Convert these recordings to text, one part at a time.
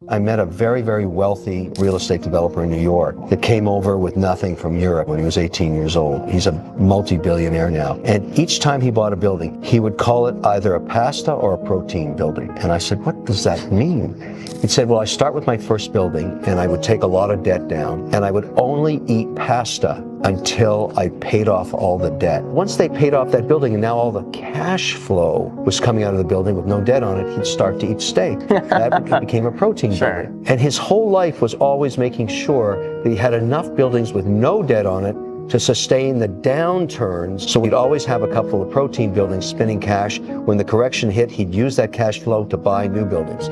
I met a very, very wealthy real estate developer in New York that came over with nothing from Europe when he was 18 years old. He's a multi-billionaire now. And each time he bought a building, he would call it either a pasta or a protein building. And I said, what does that mean? He said, well, I start with my first building and I would take a lot of debt down and I would only eat pasta until I paid off all the debt. Once they paid off that building and now all the cash flow was coming out of the building with no debt on it, he'd start to eat steak. That became a protein building. And his whole life was always making sure that he had enough buildings with no debt on it to sustain the downturns. So we'd always have a couple of protein buildings spinning cash. When the correction hit, he'd use that cash flow to buy new buildings.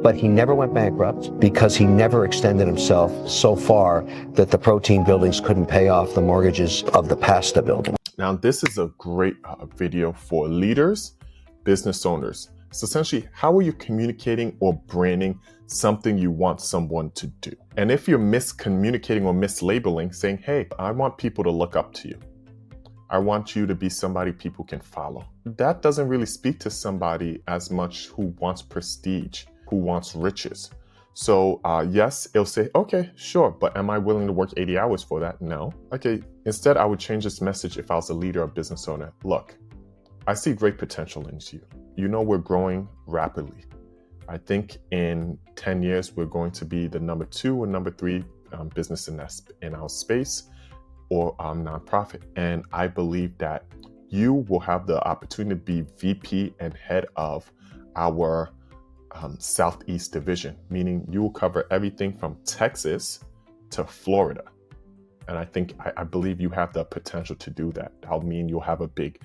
But he never went bankrupt because he never extended himself so far that the protein buildings couldn't pay off the mortgages of the pasta building. Now, this is a great video for leaders, business owners. It's essentially, how are you communicating or branding something you want someone to do? And if you're miscommunicating or mislabeling, saying, hey, I want people to look up to you. I want you to be somebody people can follow. That doesn't really speak to somebody as much who wants prestige, who wants riches. So yes, it'll say, okay, sure, but am I willing to work 80 hours for that? No. Okay, instead I would change this message if I was a leader or business owner. Look, I see great potential in you. You know, we're growing rapidly. I think in 10 years, we're going to be the number 2 or number 3 business in our space or nonprofit. And I believe that you will have the opportunity to be VP and head of our Southeast division, meaning you will cover everything from Texas to Florida. And I believe you have the potential to do that. That'll mean you'll have a big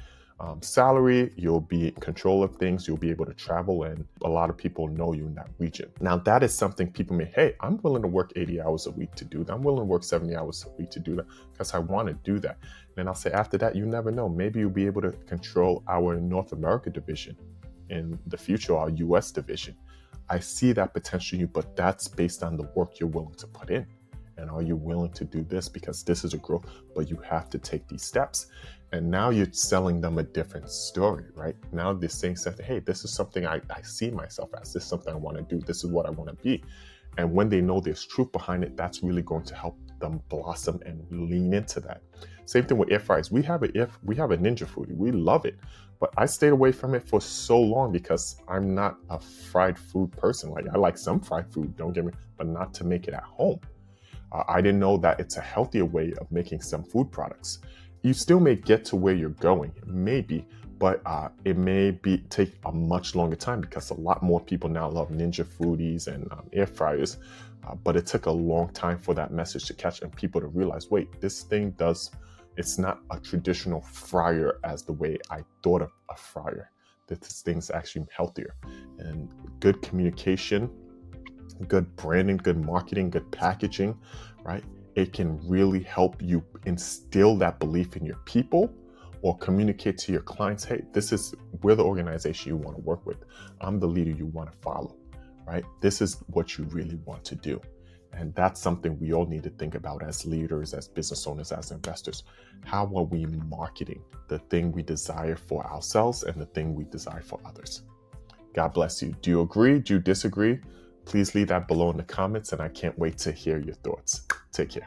salary, you'll be in control of things, you'll be able to travel, and a lot of people know you in that region. Now, that is something people may, hey, I'm willing to work 80 hours a week to do that. I'm willing to work 70 hours a week to do that because I want to do that. And I'll say after that, you never know. Maybe you'll be able to control our North America division in the future, our US division. I see that potential in you, but that's based on the work you're willing to put in. And are you willing to do this? Because this is a growth, but you have to take these steps. And now you're selling them a different story, right? Now they're saying something, hey, this is something I see myself as. This is something I want to do. This is what I want to be. And when they know there's truth behind it, that's really going to help them blossom and lean into that. Same thing with air fryers. We have a Ninja Foodie. We love it. But I stayed away from it for so long because I'm not a fried food person. Like, I like some fried food, don't get me, but not to make it at home. I didn't know that it's a healthier way of making some food products. You still may get to where you're going, maybe, but it may take a much longer time because a lot more people now love Ninja Foodies and air fryers. But it took a long time for that message to catch and people to realize, wait, this thing it's not a traditional fryer as the way I thought of a fryer. This thing's actually healthier. And good communication, good branding, good marketing, good packaging, right? It can really help you instill that belief in your people or communicate to your clients, hey, we're the organization you want to work with. I'm the leader you want to follow, right? This is what you really want to do. And that's something we all need to think about as leaders, as business owners, as investors. How are we marketing the thing we desire for ourselves and the thing we desire for others? God bless you. Do you agree? Do you disagree? Please leave that below in the comments, and I can't wait to hear your thoughts. Take care.